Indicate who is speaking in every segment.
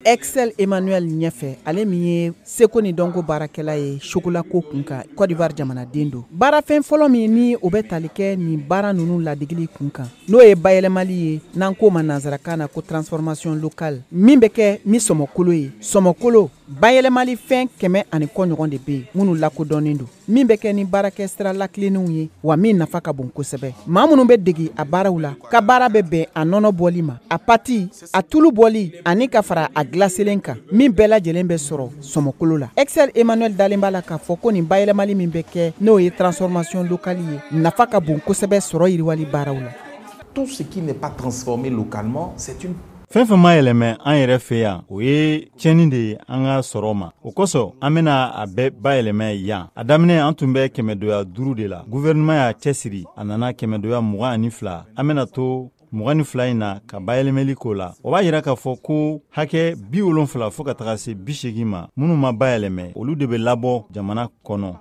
Speaker 1: Excel Emmanuel Ɲɛfɛ ale min ye seko ni dɔnko baarakɛla ye chocolat ko kunka Côte d'Ivoire jamanaden don. Baarafɛn fɔlɔ min ni o bɛ tali kɛ nin baara ninnu ladigili kunkan n'o ye bayɛlɛmali ye n'an ko ma nanzarakan na ko transformation locale min bɛ kɛ ni sɔmɔkolo ye. Sɔmɔkolo bayɛlɛmali fɛn 100 ɲɔgɔn de bɛ yen minnu lakodɔnnen don min bɛ kɛ ni baarakɛ sira lakilenninw ye wa min nafa ka bon kosɛbɛ. Maa minnu bɛ degi a baaraw la ka baara bɛ bɛn a nɔnɔ bɔli ma, a pati, a tulu bɔli ani ka fara a glaselen kan min bɛɛ lajɛlen bɛ sɔrɔ sɔmɔkolo la. Excel Emmanuel dalen b'a la k'a fɔ ko nin bayɛlɛmali min bɛ kɛ n'o ye transformation locale ye nafa ka bon kosɛbɛ sɔrɔ yiriwali baaraw la.
Speaker 2: Tout ce qui n'est pas transformé localement, c'est une
Speaker 3: fɛn fɛn ma yɛlɛmɛ an yɛrɛ fɛ yan o ye tiɲɛni de ye an ka sɔrɔ ma. O kosɔn an bɛna a bɛɛ bayɛlɛmɛ yan. A daminɛ an tun bɛ 500 de la. Gouvernement y'a cɛsiri a nana 522 an bɛna to 22 in na ka bayɛlɛmɛli ko la. O b'a yira k'a fɔ ko hakɛ 70 fo ka taga se 80 ma minnu ma bayɛlɛmɛ olu de bɛ labɔ jamana kɔnɔ.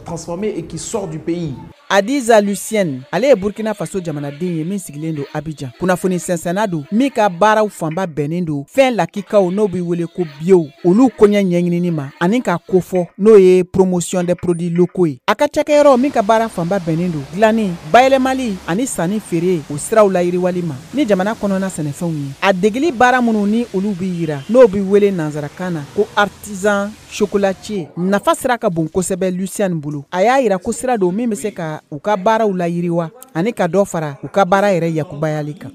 Speaker 2: Transformé et qui sort du pays.
Speaker 1: Adiza Lucienne, ale ye Burkina Faso jamanaden ye min sigilen do Abidjan. Kunnafoni sɛnsɛnna do min ka baaraw fanba bɛnnen do fɛn lakikaw n'o bɛ wele ko bio olu koɲɛ ɲɛɲinini ma ani ka kofɔ n'o ye promotion des produits locaux ye. A ka cakɛyɔrɔ min ka baara fanba bɛnnen do dilanni, bayɛlɛmali ani sanni feere o siraw la yiriwali ma ni jamana kɔnɔna sɛnɛfɛnw ye. A degeli baara minnu ni olu bɛ yira n'o bɛ wele nanzarakan na ko artisan chocolatier nafa sira ka bon kosɛbɛ Lucienne bolo. A y'a yira ko sira do min bɛ se ka u ka baaraw la yiriwa ani ka dɔ fara u ka baara yɛrɛ yakubayali kan.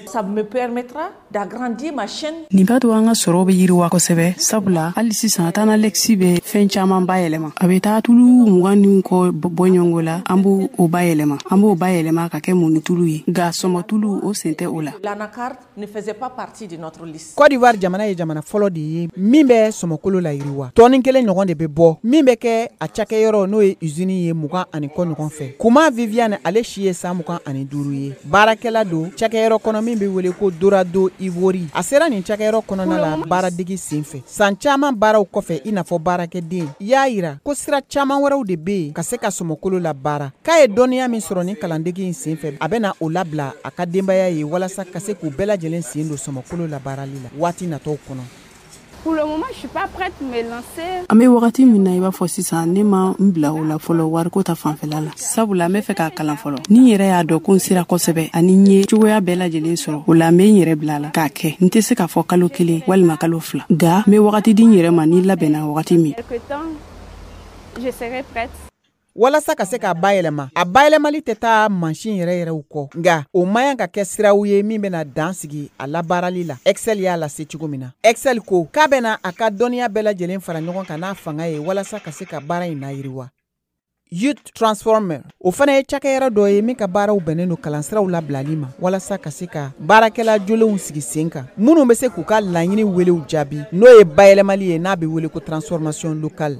Speaker 4: Ça me permettra d'agrandir ma chaîne.
Speaker 5: Nin b'a to an ka sɔrɔ bɛ yiriwa kosɛbɛ sabula hali sisan Tana Lexi bɛ fɛn caman bayɛlɛma. A bɛ taa tulu 20 kɔ bɔɲɔngo la an b'o bayɛlɛma. An b'o bayɛlɛma ka kɛ mun ni tulu ye. Nka sɔmɔ tulu o sen tɛ o la.
Speaker 4: L'anacarde ne faisait pas partie de notre liste.
Speaker 1: Côte d'Ivoire jamana ye jamana fɔlɔ de ye min bɛ sɔmɔkolo la yiriwa. Tɔni kelen ɲɔgɔn de bɛ bɔ min bɛ kɛ a cakɛyɔrɔ n'o ye usine ye 20 ani kɔ ɲɔgɔn fɛ. Kuma Viviane ale si ye san 25 ye. Baarakɛla do cakɛyɔrɔ kɔnɔ min bɛ wele ko Dorado Ivory. A sera nin cakɛyɔrɔ kɔnɔna la baaradegi senfɛ. San caman baaraw kɔfɛ i n'a fɔ baarakɛden y'a yira ko sira caman wɛrɛw de bɛ yen ka se ka sɔmɔkolo la baara. K'a ye dɔnniya min sɔrɔ ni kalandegi in senfɛ a bɛna o labila a ka denbaya ye walasa ka se k'u bɛɛ lajɛlen sen don sɔmɔkolo la baarali la waati natɔw kɔnɔ.
Speaker 6: Pour le moment, je suis pas prête à me lancer.
Speaker 5: An bɛ wagati min na i b'a fɔ sisan ne ma n bila o la fɔlɔ wariko ta fanfɛla la sabula n bɛ fɛ k'a kalan fɔlɔ ni n yɛrɛ y'a dɔn ko n sera kosɛbɛ ani n ye cogoya bɛɛ lajɛlen sɔrɔ o la n bɛ n yɛrɛ bila la k'a kɛ n tɛ se k'a fɔ kalo 1 walima kalo 2 nka n bɛ wagati di n yɛrɛ ma ni labɛnna wagati min.
Speaker 6: Quelque temps, je serai prête.
Speaker 1: Walasa ka se k'a bayɛlɛma a bayɛlɛmali tɛ taa mansin yɛrɛw kɔ nka o maɲan ka kɛ siraw ye min bɛna dan sigi a labaarali la. Excel y'a lase cogo min na. Excel ko k'a bɛna a ka dɔnniya bɛɛ lajɛlen fara ɲɔgɔn kan n'a fanga ye walasa ka se ka baara in layiriwa. Youth Transformer o fana ye cakɛyɔrɔ dɔ ye min ka baaraw bɛnnen don kalansiraw labilali ma walasa ka se ka baarakɛla jolenw sigi sen kan minnu bɛ se k'u ka laɲini welew jaabi n'o ye bayɛlɛmali ye n'a bɛ wele ko transformation locale.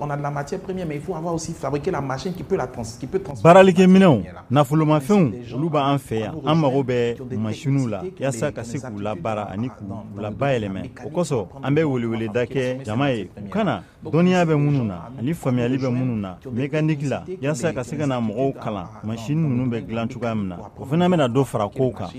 Speaker 2: On a de la matière première, mais il faut avoir aussi fabriqué la machine qui peut transformer.
Speaker 3: Baaralikɛ minɛnw nafolomafɛnw olu b'an fɛ yan an mago bɛ machiniw la yaasa ka se k'u labaara ani k'u la bayɛlɛmɛ. O kosɔn an bɛ weleweleda kɛ jama ye u kana dɔnniya bɛ minnu na ani faamuyali bɛ minnu na mécanique la yaasa ka se ka na mɔgɔw kalan machine ninnu bɛ dilan cogoya min na o fana bɛna dɔ fara kow kan.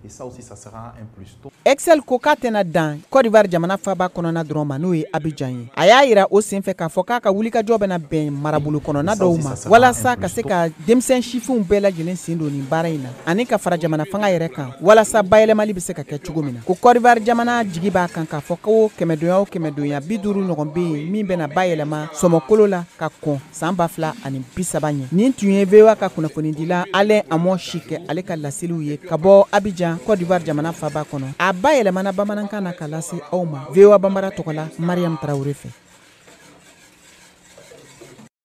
Speaker 2: Et ça aussi, ça sera un plus.
Speaker 1: Excel ko k'a tɛna dan Côte d'Ivoire jamana faba kɔnɔna dɔrɔn ma n'o ye Abidjan ye. A y'a yira o senfɛ k'a fɔ k'a ka wulikajɔ bɛna bɛn marabolo kɔnɔna dɔw ma walasa ka se ka denmisɛn sifinw bɛɛ lajɛlen sen don nin baara in na ani ka fara jamana fanga yɛrɛ kan walasa bayɛlɛmali bɛ se ka kɛ cogo min na. Ko Côte d'Ivoire jamana jigi b'a kan k'a fɔ ko 100 o 100 50 ɲɔgɔn bɛ yen min bɛna bayɛlɛma sɔmɔkolo la ka kɔn san 2030 ɲɛ. Nin tun ye VOA ka kunnafonidila Alain Amon Chike ale ka laseliw ye ka bɔ Abidjan Côte d'Ivoire jamana faba kɔnɔ. A bayɛlɛmana bamanankan na ka lase aw ma VOA Bambara tɔgɔ la Mariam Traoré fɛ.